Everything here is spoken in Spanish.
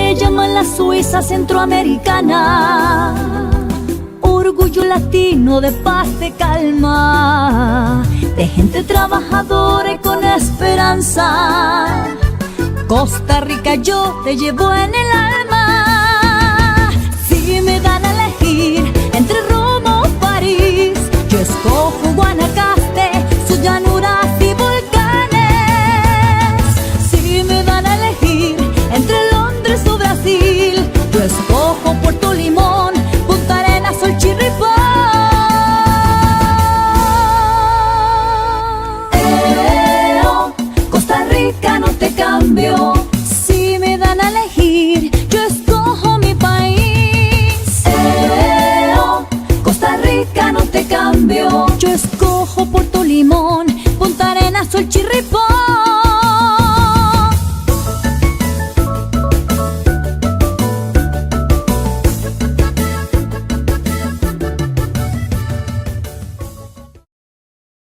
le llaman la Suiza centroamericana. Orgullo latino de paz, de calma, de gente trabajadora y con esperanza. Costa Rica yo te llevo en el alma. Si me dan a elegir entre Roma o París, yo escojo